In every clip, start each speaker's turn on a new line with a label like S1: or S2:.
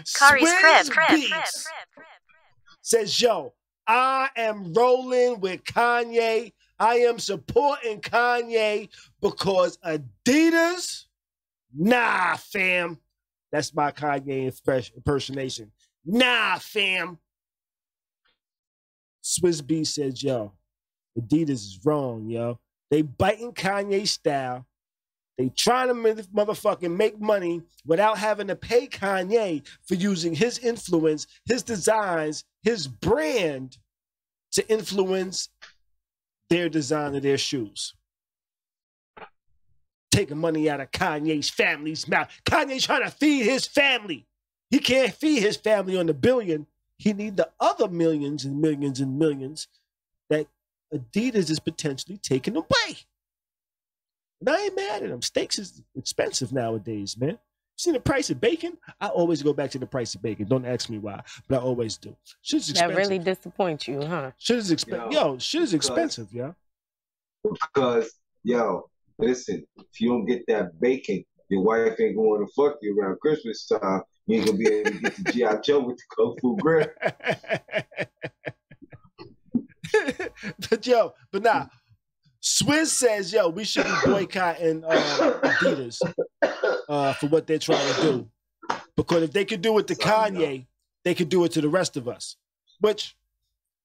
S1: Swizz Beats says, yo, I am rolling with Kanye. I am supporting Kanye because Adidas, nah, fam. That's my Kanye impersonation. Nah, fam. Swizz Beats says, yo, Adidas is wrong, yo. They biting Kanye style. They trying to motherfucking make money without having to pay Kanye for using his influence, his designs, his brand to influence their design of their shoes. Taking money out of Kanye's family's mouth. Kanye's trying to feed his family. He can't feed his family on the billion. He need the other millions and millions and millions that Adidas is potentially taking away. And I ain't mad at him. Steaks is expensive nowadays, man. You see the price of bacon? I always go back to the price of bacon. Don't ask me why, but I always do. Shit's expensive.
S2: That really disappoints you, huh?
S1: Shit is expensive. Yo, shit is expensive, yo.
S3: Because, yo, listen, if you don't get that bacon, your wife ain't going to fuck you around Christmas time. You ain't gonna be able to get the G.I. Joe with the Kung Fu Grill.
S1: but nah. Swizz says, yo, we should be boycotting Adidas for what they're trying to do. Because if they could do it to Kanye, they could do it to the rest of us. Which,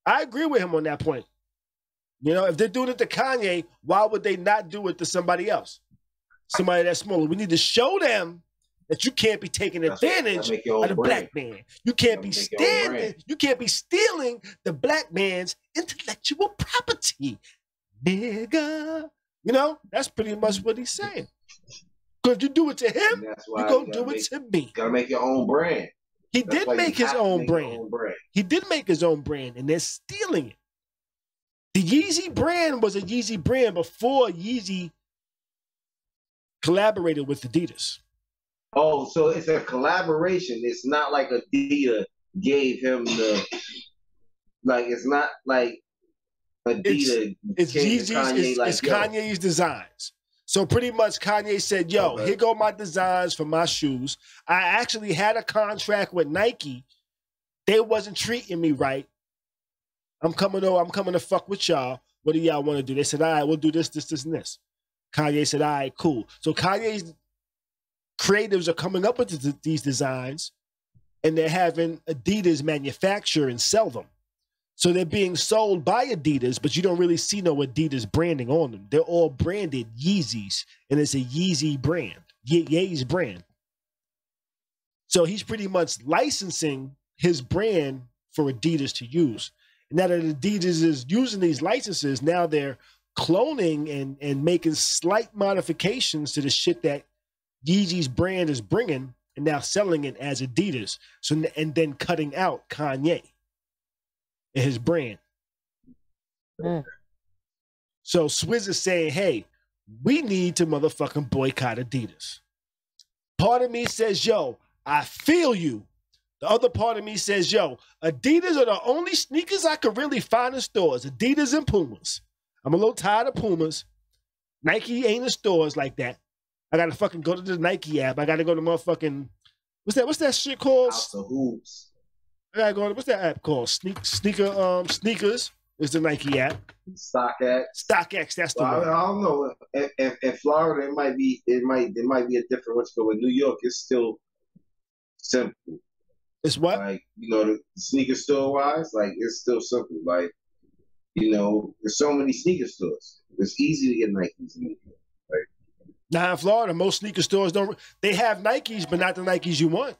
S1: I agree with him on that point. You know, if they're doing it to Kanye, why would they not do it to somebody else? Somebody that's smaller. We need to show them that you can't be taking advantage of the black man. You can't be stealing the black man's intellectual property. Nigga, you know, that's pretty much what he's saying. Because you do it to him, you're going to do it to me.
S3: You got to make your own brand.
S1: He did make his own brand. He did make his own brand, and they're stealing it. The Yeezy brand was a Yeezy brand before Yeezy collaborated with Adidas.
S3: Oh, so it's a collaboration. It's not like Adidas gave him the, like, it's not like Adidas.
S1: It's Yeezy's, it's Kanye's designs. So pretty much Kanye said, yo, here go my designs for my shoes. I actually had a contract with Nike. They wasn't treating me right. I'm coming to fuck with y'all. What do y'all want to do? They said, all right, we'll do this, this, this, and this. Kanye said, all right, cool. So Kanye's creatives are coming up with these designs, and they're having Adidas manufacture and sell them. So they're being sold by Adidas, but you don't really see no Adidas branding on them. They're all branded Yeezys, and it's a Yeezy brand, Ye's brand. So he's pretty much licensing his brand for Adidas to use. And now that Adidas is using these licenses, now they're cloning and making slight modifications to the shit that Yeezy's brand is bringing, and now selling it as Adidas. So and then cutting out Kanye and his brand. So Swizz is saying, hey, we need to motherfucking boycott Adidas. Part of me says, yo, I feel you. The other part of me says, yo, Adidas are the only sneakers I could really find in stores. Adidas and Pumas. I'm a little tired of Pumas. Nike ain't in stores like that. I gotta fucking go to the Nike app. I gotta go to motherfucking, what's that shit called?
S3: House of Hoops.
S1: I gotta go to, what's that app called? Sneakers is the Nike app.
S3: StockX.
S1: StockX, that's the one.
S3: I don't know. In Florida, it might be a different one, but in New York, it's still simple.
S1: It's what?
S3: Like, you know, the sneaker store wise, like, it's still simple. Like, you know, there's so many sneaker stores. It's easy to get Nikes in New York. Like,
S1: now in Florida, most sneaker stores they have Nikes, but not the Nikes you want.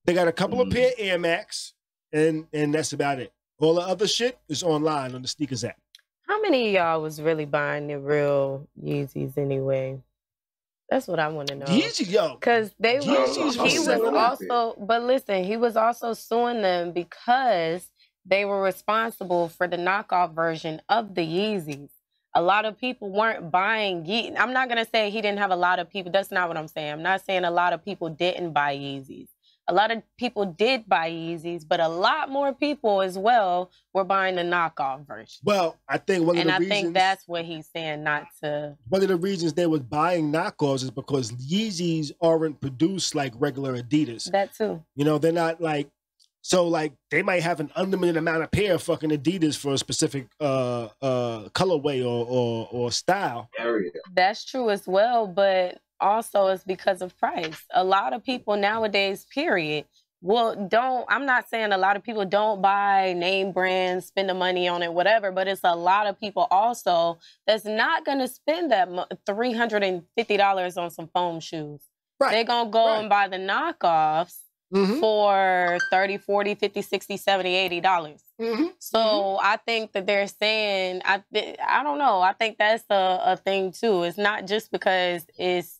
S1: They got a couple of pair of Air Max, and that's about it. All the other shit is online on the sneakers app.
S2: How many of y'all was really buying the real Yeezys anyway? That's what I want to know.
S1: Yeezy, yo.
S2: Because but listen, he was also suing them because they were responsible for the knockoff version of the Yeezys. A lot of people weren't buying Yeezys. I'm not going to say he didn't have a lot of people. That's not what I'm saying. I'm not saying a lot of people didn't buy Yeezys. A lot of people did buy Yeezys, but a lot more people as well were buying the knockoff version.
S1: Well, I think one of the reasons...
S2: And I think that's what he's saying, not to...
S1: One of the reasons they was buying knockoffs is because Yeezys aren't produced like regular Adidas.
S2: That too.
S1: You know, they're not like... So, like, they might have an unlimited amount of pair of fucking Adidas for a specific colorway or style.
S3: Area.
S2: That's true as well, but also it's because of price. A lot of people nowadays, period, I'm not saying a lot of people don't buy name brands, spend the money on it, whatever, but it's a lot of people also that's not going to spend that $350 on some foam shoes. Right. They're going to go and buy the knockoffs. For $30, $40, $50, $60, $70, $80. So I think that they're saying, I don't know, I think that's a thing too. It's not just because it's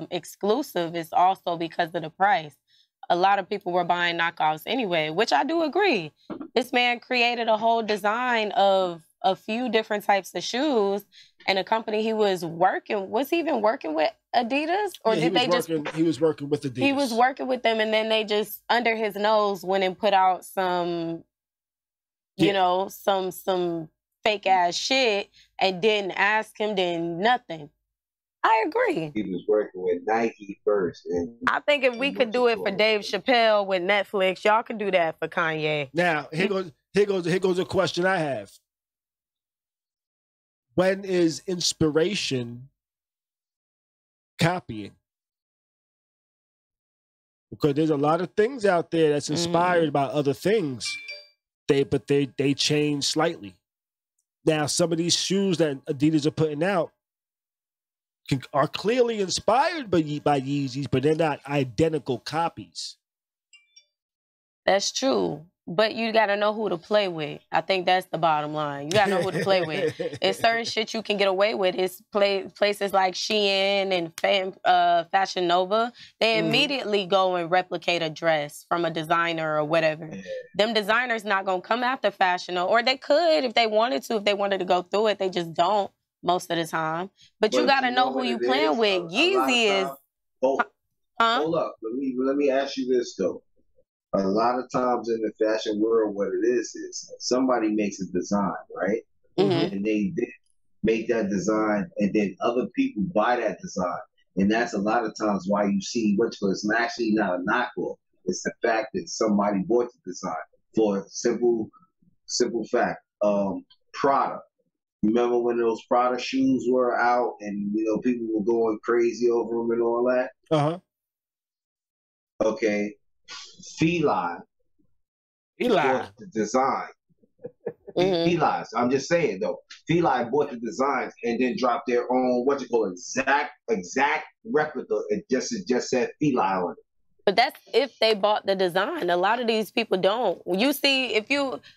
S2: exclusive, it's also because of the price. A lot of people were buying knockoffs anyway, which I do agree. This man created a whole design of a few different types of shoes, and a company he was he even working with Adidas? Or did they just...
S1: He was working with Adidas.
S2: He was working with them, and then they just, under his nose, went and put out some, you know, some fake-ass shit, and didn't ask him, didn't nothing. I agree.
S3: He was working with Nike first. And
S2: I think if we could do it for Dave Chappelle with Netflix, y'all can do that for Kanye.
S1: Now, here goes a question I have. When is inspiration copying? Because there's a lot of things out there that's inspired by other things. But they change slightly. Now, some of these shoes that Adidas are putting out are clearly inspired by Yeezys, but they're not identical copies.
S2: That's true. But you got to know who to play with. I think that's the bottom line. You got to know who to play with. It's certain shit you can get away with. It's places like Shein and Fashion Nova. They immediately go and replicate a dress from a designer or whatever. Them designers not going to come after Fashion Nova. Or they could if they wanted to. If they wanted to go through it, they just don't most of the time. But you got to know who you playing with. Yeezy is...
S3: Hold up. Let me ask you this, though. A lot of times in the fashion world, what it is somebody makes a design, right? And they make that design, and then other people buy that design. And that's a lot of times why you see it's actually not a knockoff. It's the fact that somebody bought the design for a simple fact. Prada. Remember when those Prada shoes were out and, you know, people were going crazy over them and all that? Okay. Feli bought the design. Feli. I'm just saying though. Feli bought the designs and then dropped their own exact replica. It just said Feli on it.
S2: But that's if they bought the design. A lot of these people don't. You see,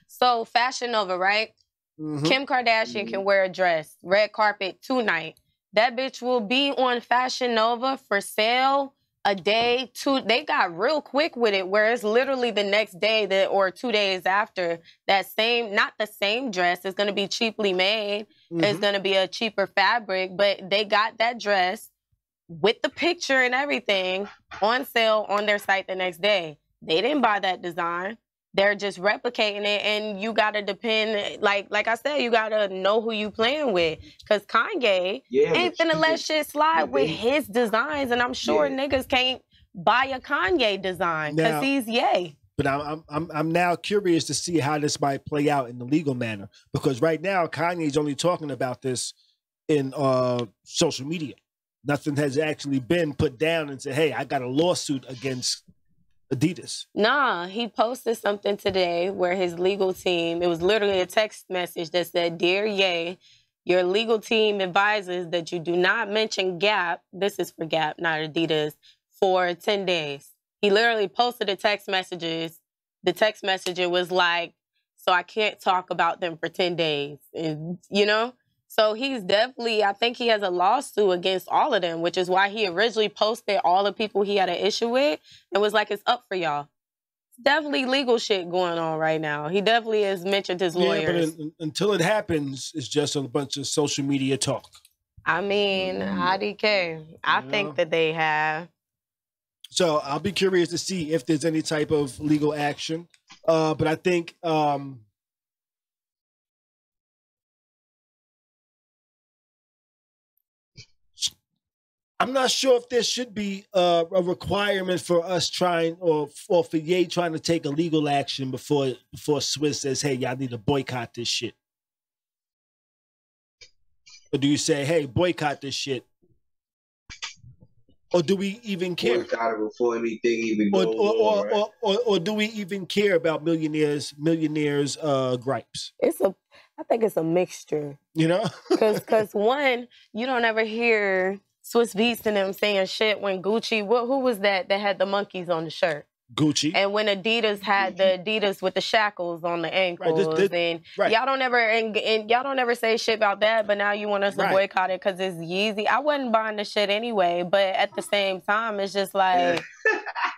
S2: so Fashion Nova, right? Kim Kardashian can wear a dress, red carpet tonight. That bitch will be on Fashion Nova for sale a day, two. They got real quick with it, where it's literally the next day or 2 days after that same, not the same dress. It's going to be cheaply made. It's going to be a cheaper fabric, but they got that dress with the picture and everything on sale on their site the next day. They didn't buy that design. They're just replicating it, and you got to depend, like I said, you got to know who you playing with. Because Kanye ain't finna let shit slide with his designs, and I'm sure niggas can't buy a Kanye design because he's Ye.
S1: But I'm now curious to see how this might play out in the legal manner, because right now Kanye's only talking about this in social media. Nothing has actually been put down and said, hey, I got a lawsuit against Adidas.
S2: Nah, he posted something today where his legal team, it was literally a text message that said, Dear Ye, your legal team advises that you do not mention Gap, this is for Gap, not Adidas, for 10 days. He literally posted the text messages. The text message, it was like, so I can't talk about them for 10 days. And, you know? So he's definitely, I think he has a lawsuit against all of them, which is why he originally posted all the people he had an issue with and was like, it's up for y'all. It's definitely legal shit going on right now. He definitely has mentioned his lawyers.
S1: But until it happens, it's just a bunch of social media talk.
S2: I mean, IDK, I think that they have.
S1: So I'll be curious to see if there's any type of legal action. But I think I'm not sure if there should be a requirement for us trying or for Ye trying to take a legal action before Swizz says, hey, y'all need to boycott this shit. Or do you say, hey, boycott this shit? Or do we even care?
S3: Boycott it before anything even goes on, right?
S1: or do we even care about millionaires' gripes?
S2: I think it's a mixture.
S1: You know?
S2: Because one, you don't ever hear Swizz Beats and them saying shit when Gucci, who was that had the monkeys on the shirt?
S1: Gucci.
S2: And when Adidas had the Adidas with the shackles on the ankles, and y'all don't ever say shit about that, but now you want us to boycott it because it's Yeezy. I wasn't buying the shit anyway, but at the same time, it's just like,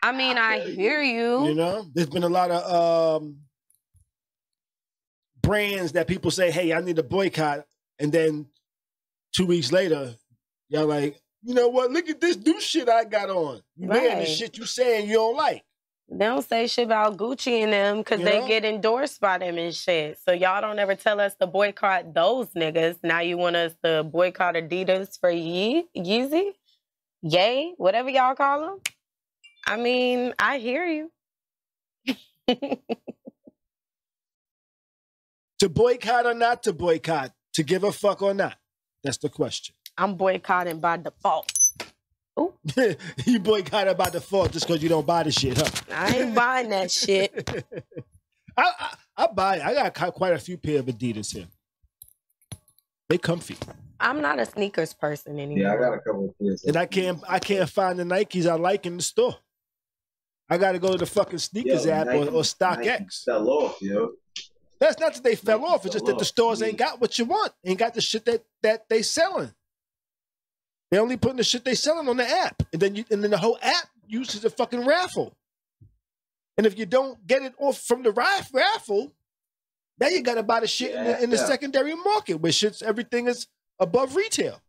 S2: I mean, I hear you.
S1: You know, there's been a lot of brands that people say, hey, I need to boycott, and then 2 weeks later, y'all like, you know what? Look at this new shit I got on. You wearing the shit you saying you don't like.
S2: They don't say shit about Gucci and them because they get endorsed by them and shit. So y'all don't ever tell us to boycott those niggas. Now you want us to boycott Adidas for Yeezy? Yay? Whatever y'all call them. I mean, I hear you.
S1: To boycott or not to boycott? To give a fuck or not? That's the question.
S2: I'm boycotting by default. Ooh.
S1: You boycotted by default just because you don't buy the shit, huh?
S2: I ain't buying that shit.
S1: I buy it. I got quite a few pair of Adidas here. They comfy.
S2: I'm not a sneakers person anymore.
S3: Yeah, I got a couple of pairs.
S1: And I can't find the Nikes I like in the store. I got to go to the fucking sneakers app or StockX.
S3: Fell off, yo.
S1: That's not that they fell off. It's just that the stores ain't got what you want. Ain't got the shit that they selling. They only putting the shit they selling on the app, and then the whole app uses a fucking raffle. And if you don't get it off from the raffle, now you got to buy the shit in the secondary market, where everything is above retail.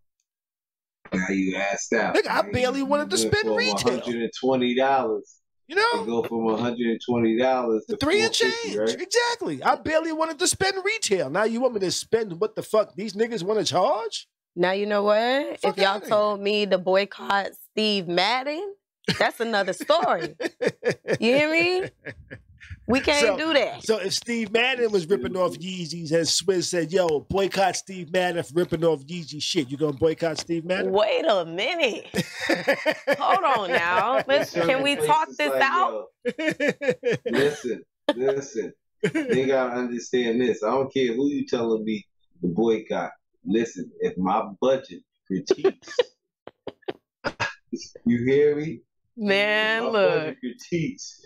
S3: Now you asked out.
S1: Nigga, I barely wanted to spend retail.
S3: $120.
S1: You know,
S3: they go from $120 to
S1: 3 and change. Right? Exactly. I barely wanted to spend retail. Now you want me to spend what the fuck these niggas want to charge?
S2: Now you know what? If y'all told me to boycott Steve Madden, that's another story. You hear me? We can't do that.
S1: So if Steve Madden was ripping off Yeezys and Swizz said, yo, boycott Steve Madden for ripping off Yeezy shit, you gonna boycott Steve Madden?
S2: Wait a minute. Hold on now. Can we talk this out?
S3: Listen. They gotta understand this. I don't care who you telling me to boycott. Listen, if my budget critiques, you hear me?
S2: Man,
S3: my
S2: look.
S3: Budget critiques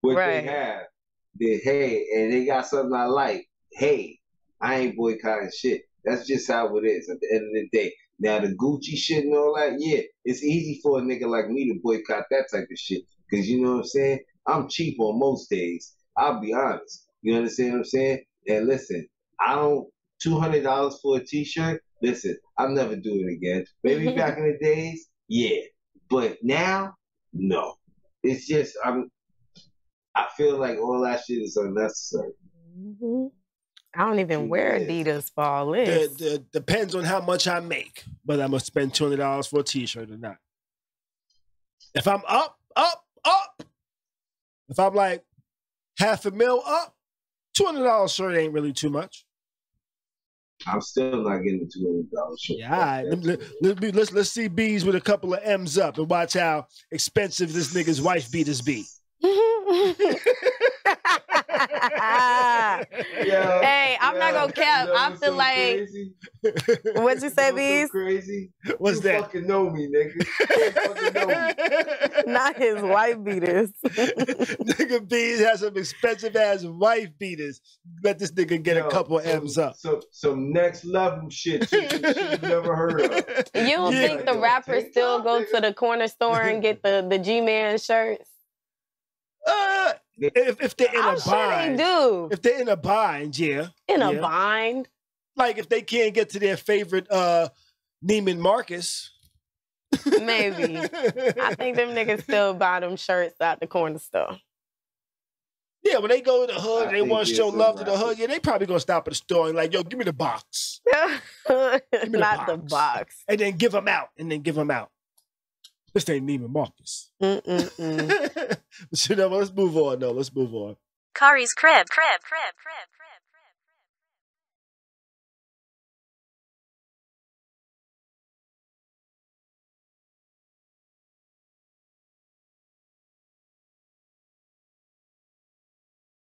S3: what they have. Then, hey, and they got something I like. Hey, I ain't boycotting shit. That's just how it is at the end of the day. Now, the Gucci shit and all that, yeah, it's easy for a nigga like me to boycott that type of shit. Because, you know what I'm saying? I'm cheap on most days. I'll be honest. You understand what I'm saying? And listen, I don't... $200 for a t-shirt? Listen, I'll never do it again. Maybe back in the days, yeah. But now, no. It's just, I feel like all that shit is unnecessary.
S2: Mm-hmm. I don't even wear Adidas for all this.
S1: Depends on how much I make, whether I'm going to spend $200 for a t-shirt or not. If I'm up, if I'm like $500,000 up, $200 shirt ain't really too much.
S3: I'm still not getting $200 shirt.
S1: Yeah, all right. Let's see B's with a couple of M's up and watch how expensive this nigga's wife beaters be.
S2: Hey, I'm not gonna cap. I feel like what'd you say, Bees?
S3: So crazy.
S1: What's
S3: you
S1: that?
S3: Fucking know me, nigga. You fucking know me.
S2: Not his wife beaters.
S1: Nigga Bees has some expensive ass wife beaters. Let this nigga get a couple of M's up.
S3: Some next level shit you never heard of.
S2: You don't think the rappers still go to the corner store and get the G-Man shirts?
S1: If they're in a bind,
S2: sure they do.
S1: If they're in a bind, yeah.
S2: In a bind?
S1: Like if they can't get to their favorite Neiman Marcus,
S2: Maybe. I think them niggas still buy them shirts out the corner store.
S1: Yeah, when they go to the hood, they want to show love to the hood. Yeah, they probably gonna stop at the store and like, yo, give me the box.
S2: Not the box.
S1: And then give them out. This ain't Neiman Marcus. But you know what? Let's move on, though. Let's move on.
S4: Khary's crib.